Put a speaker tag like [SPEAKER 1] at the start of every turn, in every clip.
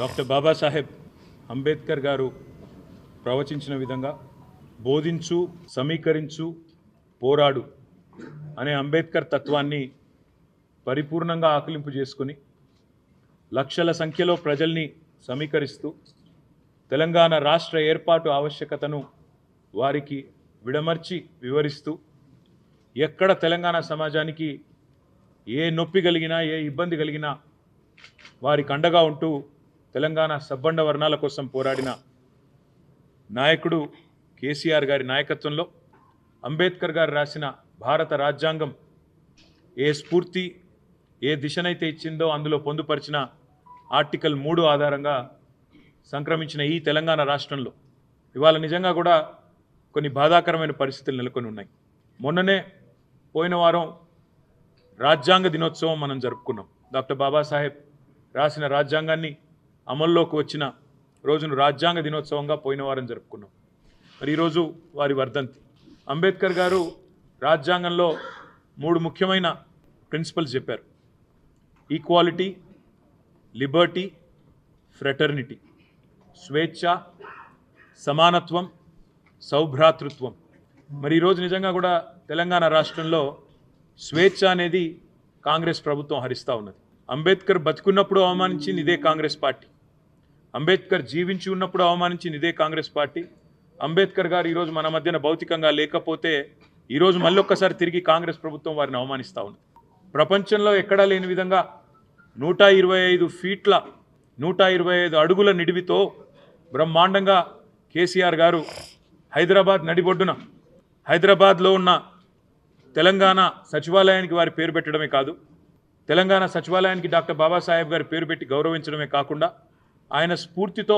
[SPEAKER 1] Doctor Babasaheb Ambedkar గారు ప్రవచించిన విధంగా బోధించు, సమీకరించు, పోరాడు అనే అంబేద్కర్ తత్వాన్ని పరిపూర్ణంగా ఆకలింపు చేసుకుని లక్షల సంఖ్యలో ప్రజల్ని సమీకరిస్తూ తెలంగాణ రాష్ట్ర ఏర్పాటు ఆవశ్యకతను వారికి విడమర్చి వివరిస్తూ ఎక్కడ తెలంగాణ సమాజానికి ఏ నొప్పి కలిగినా, ఏ ఇబ్బంది కలిగినా వారికి అండగా ఉంటూ తెలంగాణ సబ్బండ వర్ణాల కోసం పోరాడిన నాయకుడు కేసీఆర్ గారి నాయకత్వంలో అంబేద్కర్ గారు రాసిన భారత రాజ్యాంగం ఏ స్ఫూర్తి, ఏ దిశనైతే ఇచ్చిందో అందులో పొందుపరిచిన ఆర్టికల్ 3 ఆధారంగా సంక్రమించిన ఈ తెలంగాణ రాష్ట్రంలో ఇవాళ నిజంగా కూడా కొన్ని బాధాకరమైన పరిస్థితులు నెలకొని ఉన్నాయి. మొన్ననే పోయిన వారం రాజ్యాంగ దినోత్సవం మనం జరుపుకున్నాం. డాక్టర్ బాబాసాహెబ్ రాసిన రాజ్యాంగాన్ని అమల్లోకి వచ్చిన రోజును రాజ్యాంగ దినోత్సవంగా పోయిన వారం జరుపుకున్నాం. మరి ఈరోజు వారి వర్ధంతి. అంబేద్కర్ గారు రాజ్యాంగంలో 3 ముఖ్యమైన ప్రిన్సిపల్స్ చెప్పారు: ఈక్వాలిటీ, లిబర్టీ, ఫ్రెటర్నిటీ. స్వేచ్ఛ, సమానత్వం, సౌభ్రాతృత్వం. మరి ఈరోజు నిజంగా కూడా తెలంగాణ రాష్ట్రంలో స్వేచ్ఛ అనేది కాంగ్రెస్ ప్రభుత్వం హరిస్తూ ఉన్నది. అంబేద్కర్ బతికున్నప్పుడు అవమానించింది ఇదే కాంగ్రెస్ పార్టీ. అంబేద్కర్ జీవించి ఉన్నప్పుడు అవమానించింది ఇదే కాంగ్రెస్ పార్టీ. అంబేద్కర్ గారు ఈరోజు మన మధ్యన భౌతికంగా లేకపోతే ఈరోజు మళ్ళీ ఒక్కసారి తిరిగి కాంగ్రెస్ ప్రభుత్వం వారిని అవమానిస్తూ ఉంది. ప్రపంచంలో ఎక్కడా లేని విధంగా 125 ఫీట్ల 125 అడుగుల నిడివితో బ్రహ్మాండంగా కేసీఆర్ గారు హైదరాబాద్ నడిబొడ్డున హైదరాబాద్లో ఉన్న తెలంగాణ సచివాలయానికి వారి పేరు పెట్టడమే కాదు, తెలంగాణ సచివాలయానికి డాక్టర్ బాబాసాహెబ్ గారి పేరు పెట్టి గౌరవించడమే కాకుండా ఆయన స్ఫూర్తితో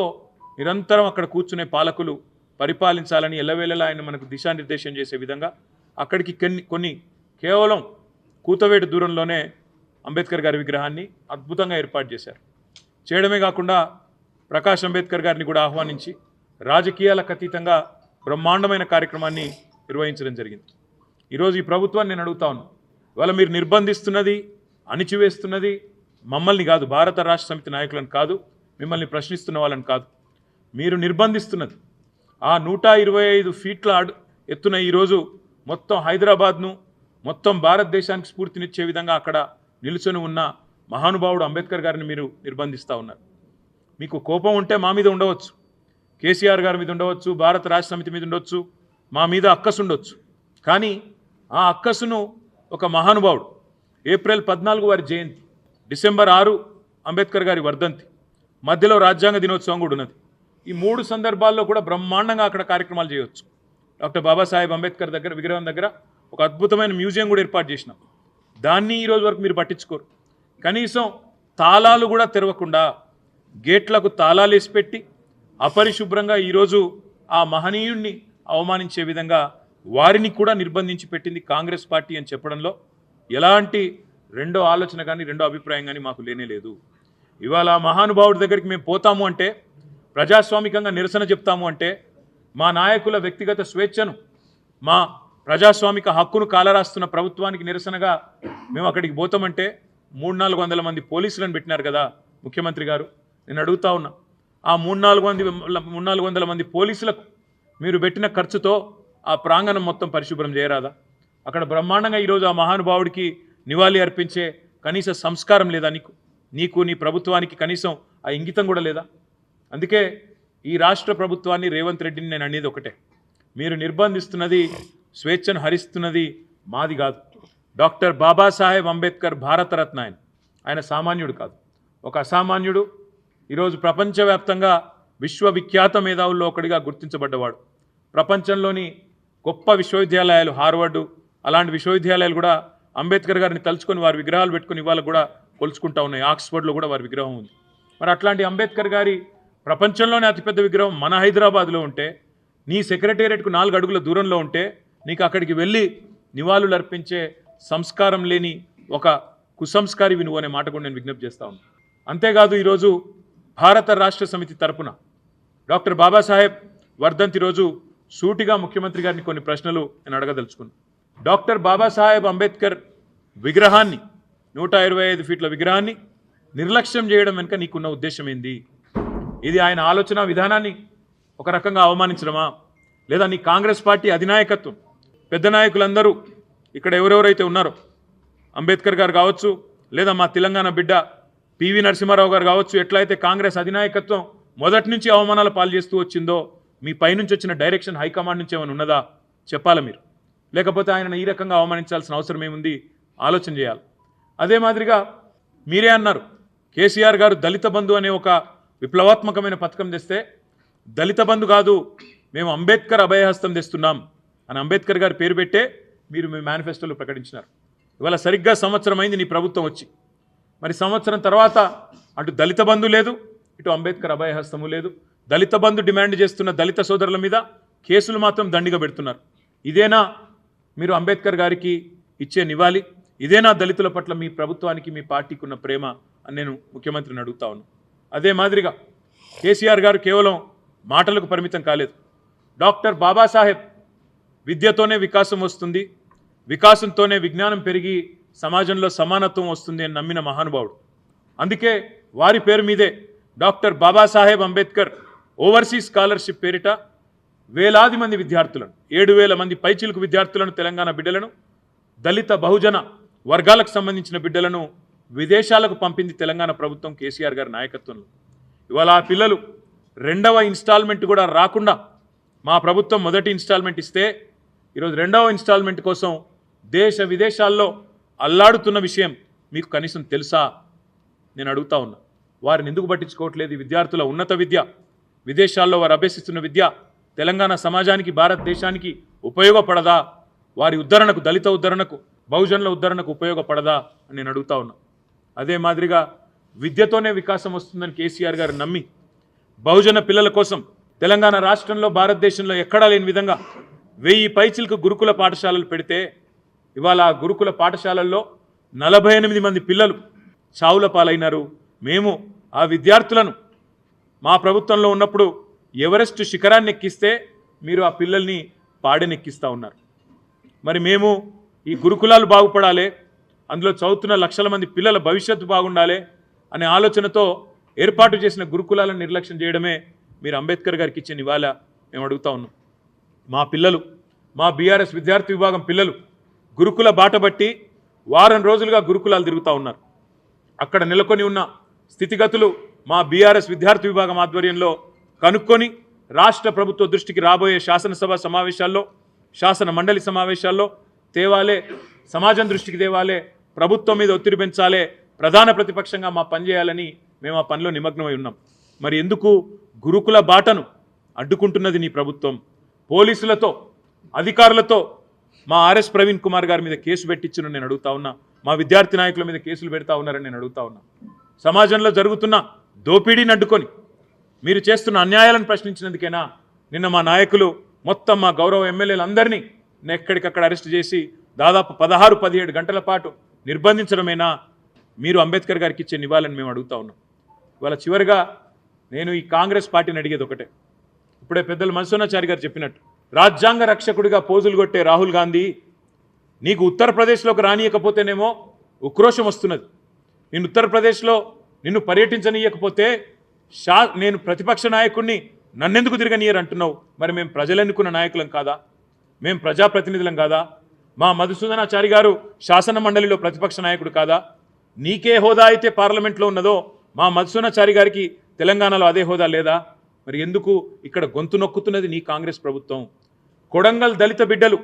[SPEAKER 1] నిరంతరం అక్కడ కూర్చునే పాలకులు పరిపాలించాలని ఎల్లవేళలా ఆయన మనకు దిశానిర్దేశం చేసే విధంగా అక్కడికి కొన్ని కేవలం కూతవేటు దూరంలోనే అంబేద్కర్ గారి విగ్రహాన్ని అద్భుతంగా ఏర్పాటు చేశారు. చేయడమే కాకుండా ప్రకాష్ అంబేద్కర్ గారిని కూడా ఆహ్వానించి రాజకీయాలకు అతీతంగా బ్రహ్మాండమైన కార్యక్రమాన్ని నిర్వహించడం జరిగింది. ఈరోజు ఈ ప్రభుత్వాన్ని నేను అడుగుతా ఉన్నాను, ఇవాళ మీరు నిర్బంధిస్తున్నది, అణిచివేస్తున్నది మమ్మల్ని కాదు, భారత రాష్ట్ర సమితి నాయకులను కాదు, మిమ్మల్ని ప్రశ్నిస్తున్న వాళ్ళని కాదు. మీరు నిర్బంధిస్తున్నది ఆ 125 ఫీట్ల ఎత్తున ఈరోజు మొత్తం హైదరాబాద్ను, మొత్తం భారతదేశానికి స్ఫూర్తినిచ్చే విధంగా అక్కడ నిలుచొని ఉన్న మహానుభావుడు అంబేద్కర్ గారిని మీరు నిర్బంధిస్తూ ఉన్నారు. మీకు కోపం ఉంటే మా మీద ఉండవచ్చు, కేసీఆర్ గారి మీద ఉండవచ్చు, భారత రాష్ట్ర సమితి మీద ఉండవచ్చు, మా మీద అక్కసు ఉండొచ్చు. కానీ ఆ అక్కసును ఒక మహానుభావుడు ఏప్రిల్ 14 వారి జయంతి, డిసెంబర్ 6 అంబేద్కర్ గారి వర్ధంతి, మధ్యలో రాజ్యాంగ దినోత్సవం కూడా ఉన్నది. ఈ 3 సందర్భాల్లో కూడా బ్రహ్మాండంగా అక్కడ కార్యక్రమాలు చేయవచ్చు. డాక్టర్ బాబాసాహెబ్ అంబేద్కర్ దగ్గర విగ్రహం దగ్గర ఒక అద్భుతమైన మ్యూజియం కూడా ఏర్పాటు చేసినాం. దాన్ని ఈరోజు వరకు మీరు పట్టించుకోరు. కనీసం తాళాలు కూడా తెరవకుండా గేట్లకు తాళాలు వేసి పెట్టి అపరిశుభ్రంగా ఈరోజు ఆ మహనీయుణ్ణి అవమానించే విధంగా వారిని కూడా నిర్బంధించి పెట్టింది కాంగ్రెస్ పార్టీ అని చెప్పడంలో ఎలాంటి రెండో ఆలోచన కానీ రెండో అభిప్రాయం కానీ మాకు లేనే లేదు. ఇవాళ మహానుభావుడి దగ్గరికి మేము పోతాము అంటే, ప్రజాస్వామికంగా నిరసన చెప్తాము అంటే, మా నాయకుల వ్యక్తిగత స్వేచ్ఛను, మా ప్రజాస్వామిక హక్కును కాలరాస్తున్న ప్రభుత్వానికి నిరసనగా మేము అక్కడికి పోతామంటే 300-400 మంది పోలీసులను పెట్టినారు కదా ముఖ్యమంత్రి గారు. నేను అడుగుతా ఉన్నా, ఆ 300-400 మంది పోలీసులకు మీరు పెట్టిన ఖర్చుతో ఆ ప్రాంగణం మొత్తం పరిశుభ్రం చేయరాదా? అక్కడ బ్రహ్మాండంగా ఈరోజు ఆ మహానుభావుడికి నివాళి అర్పించే కనీస సంస్కారం లేదా నీకు నీ ప్రభుత్వానికి కనీసం ఆ ఇంగితం కూడా లేదా? అందుకే ఈ రాష్ట్ర ప్రభుత్వాన్ని, రేవంత్ రెడ్డిని నేను అనేది ఒకటే, మీరు నిర్బంధిస్తున్నది, స్వేచ్ఛను హరిస్తున్నది మాది కాదు. డాక్టర్ బాబాసాహెబ్ అంబేద్కర్ భారతరత్న ఆయన సామాన్యుడు కాదు, ఒక అసామాన్యుడు. ఈరోజు ప్రపంచవ్యాప్తంగా విశ్వవిఖ్యాత మేధావుల్లో ఒకటిగా గుర్తించబడ్డవాడు. ప్రపంచంలోని గొప్ప విశ్వవిద్యాలయాలు, హార్వర్డు అలాంటి విశ్వవిద్యాలయాలు కూడా అంబేద్కర్ గారిని తలుచుకొని వారి విగ్రహాలు పెట్టుకుని ఇవాళ కూడా కొలుచుకుంటా ఉన్నాయి. ఆక్స్ఫర్డ్లో కూడా వారి విగ్రహం ఉంది. మరి అట్లాంటి అంబేద్కర్ గారి ప్రపంచంలోనే అతిపెద్ద విగ్రహం మన హైదరాబాద్లో ఉంటే, నీ సెక్రటేరియట్కు 4 అడుగుల దూరంలో ఉంటే, నీకు అక్కడికి వెళ్ళి నివాళులు అర్పించే సంస్కారం లేని ఒక కుసంస్కారి వినువు అనే మాట కూడా నేను విజ్ఞప్తి చేస్తా ఉన్నాను. అంతేకాదు ఈరోజు భారత రాష్ట్ర సమితి తరపున డాక్టర్ బాబాసాహెబ్ వర్ధంతి రోజు సూటిగా ముఖ్యమంత్రి గారిని కొన్ని ప్రశ్నలు నేను అడగదలుచుకున్నాను. డాక్టర్ బాబాసాహెబ్ అంబేద్కర్ విగ్రహాన్ని 125 ఫీట్ల విగ్రహాన్ని నిర్లక్ష్యం చేయడం వెనుక నీకున్న ఉద్దేశం ఏంది? ఇది ఆయన ఆలోచన విధానాన్ని ఒక రకంగా అవమానించడమా? లేదా నీ కాంగ్రెస్ పార్టీ అధినాయకత్వం పెద్ద నాయకులందరూ ఇక్కడ ఎవరెవరైతే ఉన్నారో అంబేద్కర్ గారు కావచ్చు, లేదా మా తెలంగాణ బిడ్డ పివి నరసింహారావు గారు కావచ్చు, ఎట్లయితే కాంగ్రెస్ అధినాయకత్వం మొదటి నుంచి అవమానాల పాలు చేస్తూ వచ్చిందో మీ పైనుంచి వచ్చిన డైరెక్షన్ హైకమాండ్ నుంచి ఏమైనా ఉన్నదా చెప్పాలా మీరు? లేకపోతే ఆయన ఈ రకంగా అవమానించాల్సిన అవసరం ఏముంది? ఆలోచన చేయాలి. అదే మాదిరిగా మీరే అన్నారు కేసీఆర్ గారు దళిత బంధు అనే ఒక విప్లవాత్మకమైన పథకం తెస్తే దళిత బంధు కాదు మేము అంబేద్కర్ అభయహస్తం తెస్తున్నాం అని అంబేద్కర్ గారి పేరు పెట్టే మీరు మీ మేనిఫెస్టోలో ప్రకటించినారు. ఇవాళ సరిగ్గా సంవత్సరం అయింది నీ ప్రభుత్వం వచ్చి. మరి సంవత్సరం తర్వాత అటు దళిత బంధు లేదు, ఇటు అంబేద్కర్ అభయహస్తము లేదు. దళిత బంధు డిమాండ్ చేస్తున్న దళిత సోదరుల మీద కేసులు మాత్రం దండిగా పెడుతున్నారు. ఇదేనా మీరు అంబేద్కర్ గారికి ఇచ్చే నివాళి? ఇదేనా దళితుల పట్ల మీ ప్రభుత్వానికి మీ పార్టీకి ఉన్న ప్రేమ అని నేను ముఖ్యమంత్రిని అడుగుతా ఉన్నాను. అదే మాదిరిగా కేసీఆర్ గారు కేవలం మాటలకు పరిమితం కాలేదు. డాక్టర్ బాబాసాహెబ్ విద్యతోనే వికాసం వస్తుంది, వికాసంతోనే విజ్ఞానం పెరిగి సమాజంలో సమానత్వం వస్తుంది అని నమ్మిన మహానుభావుడు. అందుకే వారి పేరు మీదే doctor Babasaheb Ambedkar overseas scholarship పేరిట వేలాది మంది విద్యార్థులను 7,000 మంది పైచిలుకు విద్యార్థులను తెలంగాణ బిడ్డలను దళిత బహుజన వర్గాలకు సంబంధించిన బిడ్డలను విదేశాలకు పంపింది తెలంగాణ ప్రభుత్వం కేసీఆర్ గారి నాయకత్వంలో. ఇవాళ ఆ పిల్లలు రెండవ ఇన్స్టాల్మెంట్ కూడా రాకుండా మా ప్రభుత్వం మొదటి ఇన్స్టాల్మెంట్ ఇస్తే ఈరోజు రెండవ ఇన్స్టాల్మెంట్ కోసం దేశ విదేశాల్లో అల్లాడుతున్న విషయం మీకు కనీసం తెలుసా? నేను అడుగుతా ఉన్నా. వారిని ఎందుకు పట్టించుకోవట్లేదు? విద్యార్థుల ఉన్నత విద్య, విదేశాల్లో వారు అభ్యసిస్తున్న విద్య తెలంగాణ సమాజానికి భారతదేశానికి ఉపయోగపడదా? వారి ఉద్ధరణకు, దళిత ఉద్ధరణకు, బహుజనుల ఉద్ధరణకు ఉపయోగపడదా అని నేను అడుగుతా ఉన్నా. అదే మాదిరిగా విద్యతోనే వికాసం వస్తుందని కేసీఆర్ గారు నమ్మి బహుజన పిల్లల కోసం తెలంగాణ రాష్ట్రంలో భారతదేశంలో ఎక్కడా లేని విధంగా 1000 పైచిలకు గురుకుల పాఠశాలలు పెడితే ఇవాళ ఆ గురుకుల పాఠశాలల్లో 48 మంది పిల్లలు చావుల పాలైనారు. మేము ఆ విద్యార్థులను మా ప్రభుత్వంలో ఉన్నప్పుడు ఎవరెస్ట్ శిఖరాన్ని ఎక్కిస్తే మీరు ఆ పిల్లల్ని పాడెనెక్కిస్తూ ఉన్నారు. మరి మేము ఈ గురుకులాలు బాగుపడాలి, అందులో చదువుతున్న లక్షల మంది పిల్లల భవిష్యత్తు బాగుండాలి అనే ఆలోచనతో ఏర్పాటు చేసిన గురుకులాలను నిర్లక్ష్యం చేయడమే మీరు అంబేద్కర్ గారికి ఇచ్చే నివాళ మేము అడుగుతా ఉన్నాం. మా పిల్లలు, మా బీఆర్ఎస్ విద్యార్థి విభాగం పిల్లలు గురుకుల బాట బట్టి వారం రోజులుగా గురుకులాలు తిరుగుతూ ఉన్నారు. అక్కడ నెలకొని ఉన్న స్థితిగతులు మా బీఆర్ఎస్ విద్యార్థి విభాగం ఆధ్వర్యంలో కనుక్కొని రాష్ట్ర ప్రభుత్వ దృష్టికి రాబోయే శాసనసభ సమావేశాల్లో, శాసన మండలి సమావేశాల్లో తేవాలే, సమాజం దృష్టికి తేవాలే, ప్రభుత్వం మీద ఒత్తిడి పెంచాలే, ప్రధాన ప్రతిపక్షంగా మా పనిచేయాలని మేము ఆ పనిలో నిమగ్నమై ఉన్నాం. మరి ఎందుకు గురుకుల బాటను అడ్డుకుంటున్నది నీ ప్రభుత్వం? పోలీసులతో, అధికారులతో మా ఆర్ఎస్ ప్రవీణ్ కుమార్ గారి మీద కేసు పెట్టించును నేను అడుగుతా ఉన్నా. మా విద్యార్థి నాయకుల మీద కేసులు పెడతా ఉన్నారని నేను అడుగుతా ఉన్నా. సమాజంలో జరుగుతున్న దోపిడీని అడ్డుకొని మీరు చేస్తున్న అన్యాయాలను ప్రశ్నించినందుకేనా నిన్న మా నాయకులు మొత్తం మా గౌరవ ఎమ్మెల్యేలందరినీ ఎక్కడికక్కడ అరెస్ట్ చేసి దాదాపు 16-17 గంటల పాటు నిర్బంధించడమేనా మీరు అంబేద్కర్ గారికి ఇచ్చే నివాళని మేము అడుగుతా ఉన్నాం. ఇవాళ చివరిగా నేను ఈ కాంగ్రెస్ పార్టీని అడిగేది ఒకటే. ఇప్పుడే పెద్దలు మన్సూనాచారి గారు చెప్పినట్టు రాజ్యాంగ రక్షకుడిగా పోజులు కొట్టే రాహుల్ గాంధీ నీకు ఉత్తరప్రదేశ్లోకి రానియకపోతేనేమో ఉక్రోషం వస్తున్నది. నేను ఉత్తరప్రదేశ్లో నిన్ను పర్యటించనీయకపోతే నేను ప్రతిపక్ష నాయకుడిని నన్నెందుకు తిరగనీయరు అంటున్నావు. మరి మేము ప్రజలు ఎన్నుకున్న నాయకులం కాదా? మేము ప్రజాప్రతినిధులం కాదా? మా మధుసూదనాచారి గారు శాసన మండలిలో ప్రతిపక్ష నాయకుడు కాదా? నీకే హోదా అయితే పార్లమెంట్లో ఉన్నదో మా మధుసూదనాచారి గారికి తెలంగాణలో అదే హోదా లేదా? మరి ఎందుకు ఇక్కడ గొంతు నొక్కుతున్నది నీ కాంగ్రెస్ ప్రభుత్వం? కొడంగల్ దళిత బిడ్డలు,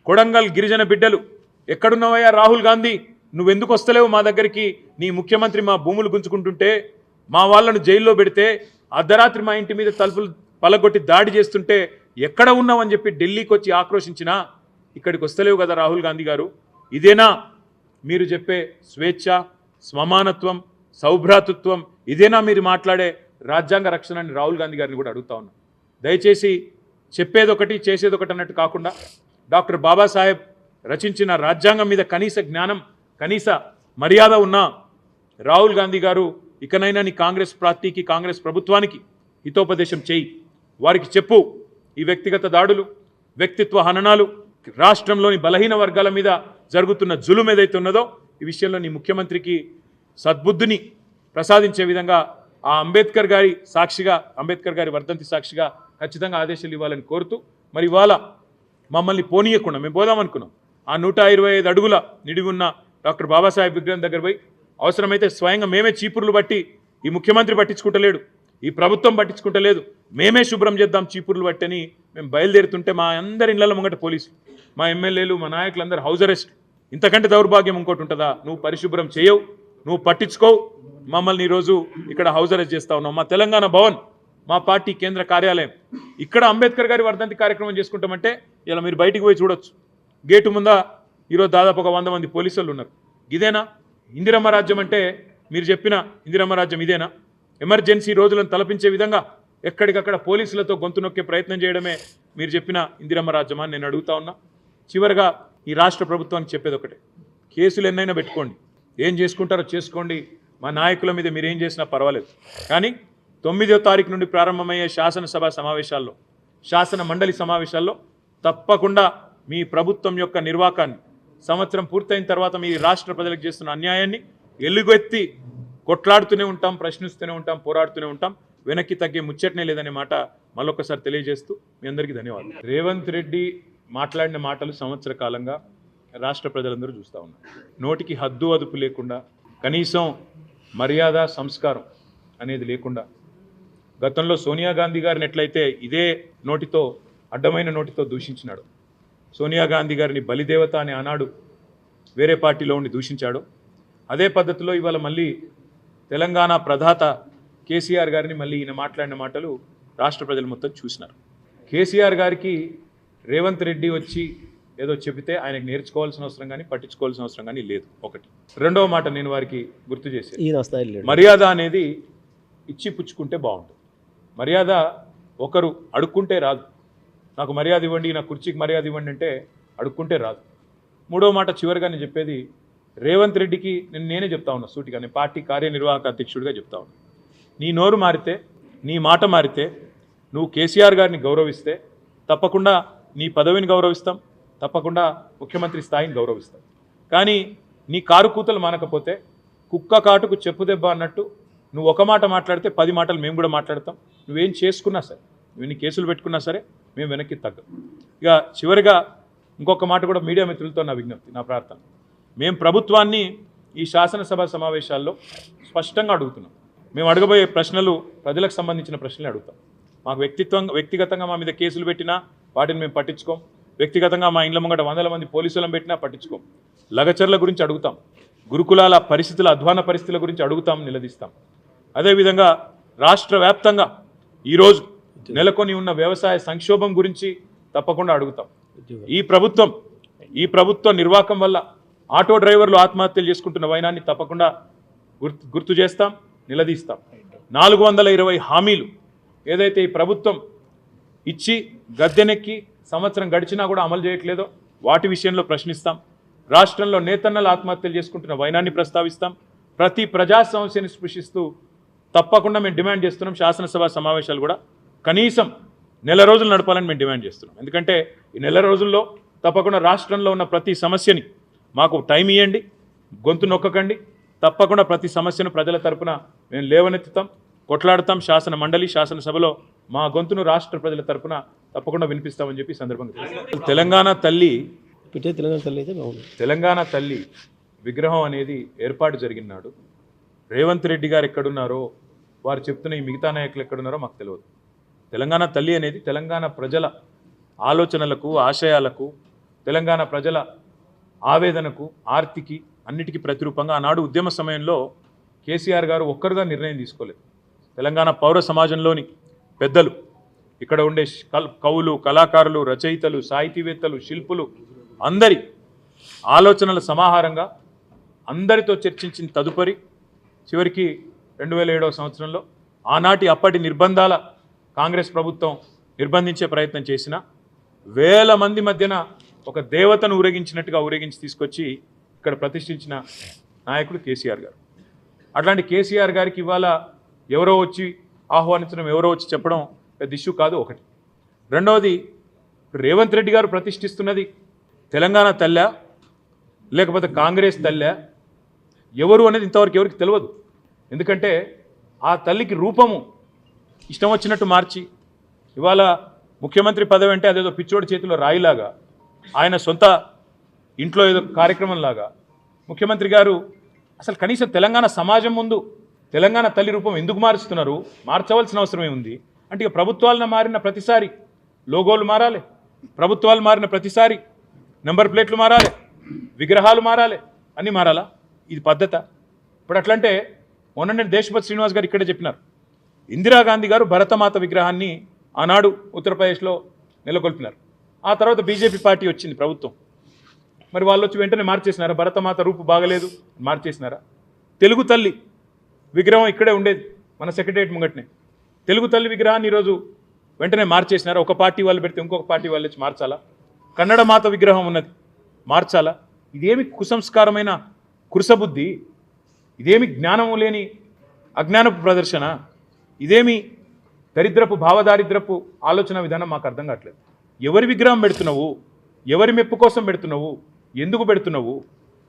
[SPEAKER 1] కొడంగల్ గిరిజన బిడ్డలు ఎక్కడున్నావయ్యా రాహుల్ గాంధీ? నువ్వెందుకు వస్తలేవు మా దగ్గరికి? నీ ముఖ్యమంత్రి మా భూములు గుంజుకుంటుంటే, మా వాళ్ళను జైల్లో పెడితే, అర్ధరాత్రి మా ఇంటి మీద తలుపులు పలగొట్టి దాడి చేస్తుంటే ఎక్కడ ఉన్నావని చెప్పి ఢిల్లీకి వచ్చి ఆక్రోశించినా ఇక్కడికి వస్తలేవు కదా రాహుల్ గాంధీ గారు? ఇదేనా మీరు చెప్పే స్వేచ్ఛ, సమానత్వం, సౌభ్రాతృత్వం? ఇదేనా మీరు మాట్లాడే రాజ్యాంగ రక్షణ అని రాహుల్ గాంధీ గారిని కూడా అడుగుతా ఉన్నా. దయచేసి చెప్పేదొకటి చేసేదొకటి అన్నట్టు కాకుండా డాక్టర్ బాబాసాహెబ్ రచించిన రాజ్యాంగం మీద కనీస జ్ఞానం, కనీస మర్యాద ఉన్న రాహుల్ గాంధీ గారు ఇకనైనా నీ కాంగ్రెస్ పార్టీకి, కాంగ్రెస్ ప్రభుత్వానికి హితోపదేశం చేయి. వారికి చెప్పు, ఈ వ్యక్తిగత దాడులు, వ్యక్తిత్వ హననాలు, రాష్ట్రంలోని బలహీన వర్గాల మీద జరుగుతున్న జులుం ఏదైతే ఉన్నదో ఈ విషయంలో నీ ముఖ్యమంత్రికి సద్బుద్ధిని ప్రసాదించే విధంగా ఆ అంబేద్కర్ గారి సాక్షిగా, అంబేద్కర్ గారి వర్ధంతి సాక్షిగా ఖచ్చితంగా ఆదేశాలు ఇవ్వాలని కోరుతూ, మరి ఇవాళ మమ్మల్ని పోనీయకుండా మేము పోదామనుకున్నాం. ఆ 125 అడుగుల నిడివి ఉన్న డాక్టర్ బాబాసాహెబ్ విగ్రహం దగ్గర పోయి అవసరమైతే స్వయంగా మేమే చీపుర్లు బట్టి, ఈ ముఖ్యమంత్రి పట్టించుకుంటలేడు, ఈ ప్రభుత్వం పట్టించుకుంటలేదు, మేమే శుభ్రం చేద్దాం చీపుర్లు బట్టి అని మేము బయలుదేరుతుంటే మా అందరి ఇళ్ల ముంగట పోలీసులు, మా ఎమ్మెల్యేలు, మా నాయకులందరూ హౌస్ అరెస్ట్. ఇంతకంటే దౌర్భాగ్యం ఇంకోటి ఉంటుందా? నువ్వు పరిశుభ్రం చేయవు, నువ్వు పట్టించుకోవు, మమ్మల్ని ఈరోజు ఇక్కడ హౌస్ అరెస్ట్ చేస్తా ఉన్నాం. మా తెలంగాణ భవన్, మా పార్టీ కేంద్ర కార్యాలయం, ఇక్కడ అంబేద్కర్ గారి వర్ధంతి కార్యక్రమం చేసుకుంటామంటే ఇలా మీరు బయటికి పోయి చూడొచ్చు. గేటు ముందా ఈరోజు దాదాపు ఒక 100 మంది పోలీసులు ఉన్నారు. ఇదేనా ఇందిరమ్మ రాజ్యం అంటే? మీరు చెప్పిన ఇందిరమ్మ రాజ్యం ఇదేనా? ఎమర్జెన్సీ రోజులను తలపించే విధంగా ఎక్కడికక్కడ పోలీసులతో గొంతు నొక్కే ప్రయత్నం చేయడమే మీరు చెప్పిన ఇందిరమ్మ రాజ్యమా అని నేను అడుగుతా ఉన్నా. చివరిగా ఈ రాష్ట్ర ప్రభుత్వానికి చెప్పేది ఒకటే, కేసులు ఎన్నైనా పెట్టుకోండి, ఏం చేసుకుంటారో చేసుకోండి, మా నాయకుల మీద మీరు ఏం చేసినా పర్వాలేదు, కానీ 9వ తారీఖు నుండి ప్రారంభమయ్యే శాసనసభ సమావేశాల్లో, శాసన మండలి సమావేశాల్లో తప్పకుండా మీ ప్రభుత్వం యొక్క నిర్వాకాన్ని, సంవత్సరం పూర్తయిన తర్వాత మీ రాష్ట్ర ప్రజలకు చేస్తున్న అన్యాయాన్ని ఎలుగెత్తి కొట్లాడుతూనే ఉంటాం, ప్రశ్నిస్తూనే ఉంటాం, పోరాడుతూనే ఉంటాం. వెనక్కి తగ్గే ముచ్చటనే లేదనే మాట మళ్ళొకసారి తెలియజేస్తూ మీ అందరికీ ధన్యవాదాలు. రేవంత్ రెడ్డి మాట్లాడిన మాటలు సంవత్సర కాలంగా రాష్ట్ర ప్రజలందరూ చూస్తూ ఉన్నారు. నోటికి హద్దు అదుపు లేకుండా, కనీసం మర్యాద సంస్కారం అనేది లేకుండా, గతంలో సోనియా గాంధీ గారిని ఎట్లయితే ఇదే నోటితో, అడ్డమైన నోటితో దూషించినాడు, సోనియా గాంధీ గారిని బలిదేవత అని ఆనాడు వేరే పార్టీలో ఉండి దూషించాడు, అదే పద్ధతిలో ఇవాళ మళ్ళీ తెలంగాణ ప్రధాత కేసీఆర్ గారిని మళ్ళీ ఈయన మాట్లాడిన మాటలు రాష్ట్ర ప్రజలు మొత్తం చూసినారు. కేసీఆర్ గారికి రేవంత్ రెడ్డి వచ్చి ఏదో చెబితే ఆయనకు నేర్చుకోవాల్సిన అవసరం కానీ పట్టించుకోవాల్సిన అవసరం కానీ లేదు. ఒకటి. రెండవ మాట నేను వారికి గుర్తు చేసేది, మర్యాద అనేది ఇచ్చి పుచ్చుకుంటే బాగుంటుంది. మర్యాద ఒకరు అడుక్కుంటే రాదు. నాకు మర్యాద ఇవ్వండి, నా కుర్చీకి మర్యాద ఇవ్వండి అంటే అడుక్కుంటే రాదు. మూడో మాట చివరిగా నేను చెప్పేది, రేవంత్ రెడ్డికి నేనే చెప్తా ఉన్నా సూటిగా, నేను పార్టీ కార్యనిర్వాహక అధ్యక్షుడిగా చెప్తా ఉన్నా, నీ నోరు మారితే, నీ మాట మారితే, నువ్వు కేసీఆర్ గారిని గౌరవిస్తే తప్పకుండా నీ పదవిని గౌరవిస్తాం, తప్పకుండా ముఖ్యమంత్రి స్థాయిని గౌరవిస్తాం. కానీ నీ కారు కూతలు మానకపోతే కుక్క కాటుకు చెప్పు దెబ్బ అన్నట్టు నువ్వు ఒక మాట మాట్లాడితే 10 మాటలు మేము కూడా మాట్లాడతాం. నువ్వేం చేసుకున్నా సరే, నువ్వు ఎన్ని కేసులు పెట్టుకున్నా సరే మేము వెనక్కి తగ్గం. ఇక చివరిగా ఇంకొక మాట కూడా మీడియా మిత్రులతో నా విజ్ఞప్తి, నా ప్రార్థన, మేము ప్రభుత్వాన్ని ఈ శాసనసభ సమావేశాల్లో స్పష్టంగా అడుగుతున్నాం. మేము అడగబోయే ప్రశ్నలు ప్రజలకు సంబంధించిన ప్రశ్నలు అడుగుతాం. మాకు వ్యక్తిగతంగా మా మీద కేసులు పెట్టినా వాటిని మేము పట్టించుకోం, వ్యక్తిగతంగా మా ఇండ్ల ముంగట 100 మంది పోలీసులను పెట్టినా పట్టించుకోం. లగచర్ల గురించి అడుగుతాం, గురుకులాల పరిస్థితుల, అధ్వాన పరిస్థితుల గురించి అడుగుతాం, నిలదీస్తాం. అదేవిధంగా రాష్ట్ర వ్యాప్తంగా ఈరోజు నెలకొని ఉన్న వ్యవసాయ సంక్షోభం గురించి తప్పకుండా అడుగుతాం. ఈ ప్రభుత్వ నిర్వాహకం వల్ల ఆటో డ్రైవర్లు ఆత్మహత్యలు చేసుకుంటున్న వైనాన్ని తప్పకుండా గుర్తు చేస్తాం, నిలదీస్తాం. 420 హామీలు ఏదైతే ఈ ప్రభుత్వం ఇచ్చి గద్దెనెక్కి సంవత్సరం గడిచినా కూడా అమలు చేయట్లేదో వాటి విషయంలో ప్రశ్నిస్తాం. రాష్ట్రంలో నేతన్నలు ఆత్మహత్యలు చేసుకుంటున్న వైనాన్ని ప్రస్తావిస్తాం. ప్రతి ప్రజా సమస్యని స్పృశిస్తూ తప్పకుండా మేము డిమాండ్ చేస్తున్నాం. శాసనసభ సమావేశాలు కూడా కనీసం నెల రోజులు నడపాలని మేము డిమాండ్ చేస్తున్నాం. ఎందుకంటే ఈ నెల రోజుల్లో తప్పకుండా రాష్ట్రంలో ఉన్న ప్రతి సమస్యని మాకు టైం ఇవ్వండి, గొంతు నొక్కకండి. తప్పకుండా ప్రతి సమస్యను ప్రజల తరపున మేము లేవనెత్తుతాం, కొట్లాడతాం. శాసన మండలి, శాసనసభలో మా గొంతును రాష్ట్ర ప్రజల తరపున తప్పకుండా వినిపిస్తామని చెప్పి సందర్భంగా తెలంగాణ తల్లి విగ్రహం అనేది ఏర్పాటు జరిగిన నాడు రేవంత్ రెడ్డి గారు ఎక్కడున్నారో, వారు చెప్తున్న ఈ మిగతా నాయకులు ఎక్కడున్నారో మాకు తెలియదు. తెలంగాణ తల్లి అనేది తెలంగాణ ప్రజల ఆలోచనలకు, ఆశయాలకు, తెలంగాణ ప్రజల ఆవేదనకు, ఆర్తికి అన్నిటికీ ప్రతిరూపంగా ఆనాడు ఉద్యమ సమయంలో కేసీఆర్ గారు ఒక్కరుగా నిర్ణయం తీసుకోలేదు. తెలంగాణ పౌర సమాజంలోని పెద్దలు, ఇక్కడ ఉండే కవులు, కళాకారులు, రచయితలు, సాహితీవేత్తలు, శిల్పులు అందరి ఆలోచనల సమాహారంగా అందరితో చర్చించిన తదుపరి చివరికి 2007వ సంవత్సరంలో ఆనాటి అప్పటి నిర్బంధాల కాంగ్రెస్ ప్రభుత్వం నిర్బంధించే ప్రయత్నం చేసిన వేల మంది మధ్యన ఒక దేవతను ఊరేగించినట్టుగా ఊరేగించి తీసుకొచ్చి ఇక్కడ ప్రతిష్ఠించిన నాయకుడు కేసీఆర్ గారు. అట్లాంటి కేసీఆర్ గారికి ఇవాళ ఎవరో వచ్చి ఆహ్వానించడం, ఎవరో వచ్చి చెప్పడం పెద్ద ఇష్యూ కాదు. ఒకటి. రెండవది, రేవంత్ రెడ్డి గారు ప్రతిష్ఠిస్తున్నది తెలంగాణ తల్లా లేకపోతే కాంగ్రెస్ తల్లా ఎవరు అనేది ఇంతవరకు ఎవరికి తెలియదు. ఎందుకంటే ఆ తల్లికి రూపము ఇష్టం వచ్చినట్టు మార్చి ఇవాళ ముఖ్యమంత్రి పదవి అంటే అదేదో పిచ్చోడి చేతిలో రాయిలాగా ఆయన సొంత ఇంట్లో ఏదో కార్యక్రమంలాగా ముఖ్యమంత్రి గారు అసలు కనీసం తెలంగాణ సమాజం ముందు తెలంగాణ తల్లి రూపం ఎందుకు మారుస్తున్నారు, మార్చవలసిన అవసరం ఏముంది అంటే ఇక ప్రభుత్వాలను మారిన ప్రతిసారి లోగోలు మారాలి, ప్రభుత్వాలు మారిన ప్రతిసారి నెంబర్ ప్లేట్లు మారాలి, విగ్రహాలు మారాలి, అన్నీ మారాలా? ఇది పద్ధత? ఇప్పుడు అట్లంటే మొన్న నేను దేశపతి శ్రీనివాస్ గారు ఇక్కడే చెప్పినారు, ఇందిరాగాంధీ గారు భరతమాత విగ్రహాన్ని ఆనాడు ఉత్తరప్రదేశ్లో నెలకొల్పినారు. ఆ తర్వాత బీజేపీ పార్టీ వచ్చింది ప్రభుత్వం, మరి వాళ్ళు వచ్చి వెంటనే మార్చేసినారా? భరతమాత రూపు బాగలేదు మార్చేసినారా? తెలుగు తల్లి విగ్రహం ఇక్కడే ఉండేది మన సెక్రటరియట్ ముంగట్నే, తెలుగు తల్లి విగ్రహాన్ని ఈరోజు వెంటనే మార్చేసినారా? ఒక పార్టీ వాళ్ళు పెడితే ఇంకొక పార్టీ వాళ్ళు వచ్చి మార్చాలా? కన్నడ మాత విగ్రహం ఉన్నది మార్చాలా? ఇదేమి కుసంస్కారమైన కురుసబుద్ధి, ఇదేమి జ్ఞానము లేని అజ్ఞానపు ప్రదర్శన, ఇదేమి దరిద్రపు భావదారిద్రపు ఆలోచన విధానం మాకు అర్థం కావట్లేదు. ఎవరి విగ్రహం పెడుతున్నావు, ఎవరి మెప్పు కోసం పెడుతున్నావు, ఎందుకు పెడుతున్నావు?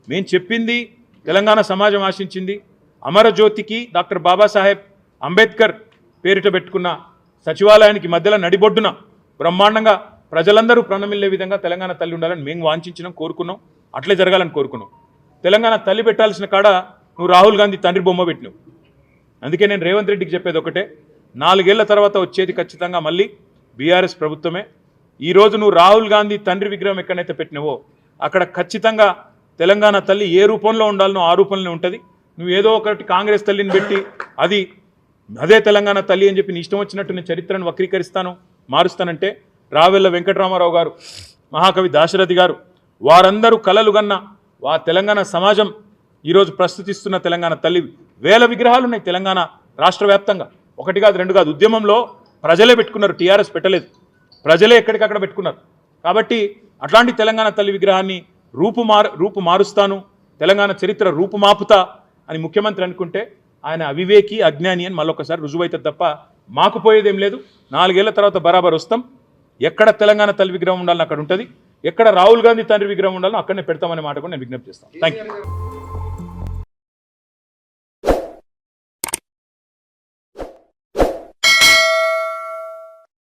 [SPEAKER 1] మేము చెప్పింది తెలంగాణ సమాజం ఆశించింది, అమరజ్యోతికి డాక్టర్ బాబాసాహెబ్ అంబేద్కర్ పేరిట పెట్టుకున్న సచివాలయానికి మధ్యలో నడిబొడ్డున బ్రహ్మాండంగా ప్రజలందరూ ప్రణమిల్లే విధంగా తెలంగాణ తల్లి ఉండాలని మేము వాంఛించినాం, కోరుకున్నాం, అట్లే జరగాలని కోరుకున్నాం. తెలంగాణ తల్లి పెట్టాల్సిన కాడ నువ్వు రాహుల్ గాంధీ తండ్రి బొమ్మ పెట్టినావు. అందుకే నేను రేవంత్ రెడ్డికి చెప్పేది ఒకటే, 4 ఏళ్ల తర్వాత వచ్చేది ఖచ్చితంగా మళ్ళీ బీఆర్ఎస్ ప్రభుత్వమే. ఈరోజు నువ్వు రాహుల్ గాంధీ తండ్రి విగ్రహం ఎక్కడైతే పెట్టినావో అక్కడ ఖచ్చితంగా తెలంగాణ తల్లి ఏ రూపంలో ఉండాలనో ఆ రూపంలోనే ఉంటుంది. నువ్వు ఏదో ఒకటి కాంగ్రెస్ తల్లిని పెట్టి అదే తెలంగాణ తల్లి అని చెప్పి నీ ఇష్టం వచ్చినట్టు నేను చరిత్రను వక్రీకరిస్తాను, మారుస్తానంటే రావెల్ల వెంకటరామారావు గారు, మహాకవి దాశరథి గారు, వారందరూ కలలు గన్న తెలంగాణ సమాజం ఈరోజు ప్రస్తుతిస్తున్న తెలంగాణ తల్లి వేల విగ్రహాలు ఉన్నాయి తెలంగాణ రాష్ట్ర వ్యాప్తంగా. 1 కాదు 2 కాదు, ఉద్యమంలో ప్రజలే పెట్టుకున్నారు, టీఆర్ఎస్ పెట్టలేదు, ప్రజలే ఎక్కడికక్కడ పెట్టుకున్నారు. కాబట్టి అట్లాంటి తెలంగాణ తల్లి విగ్రహాన్ని రూపు మారుస్తాను, తెలంగాణ చరిత్ర రూపుమాపుతా అని ముఖ్యమంత్రి అనుకుంటే ఆయన అవివేకి, అజ్ఞాని అని మళ్ళొకసారి రుజువైతుంది తప్ప మాకు పోయేదేం లేదు. 4 ఏళ్ల తర్వాత బరాబర్ వస్తాం. ఎక్కడ తెలంగాణ తల్లి విగ్రహం ఉండాలని అక్కడ ఉంటుంది, ఎక్కడ రాహుల్ గాంధీ తండ్రి విగ్రహం ఉండాలో అక్కడనే పెడతామనే మాట కూడా నేను విజ్ఞప్తి చేస్తాను. Thank you.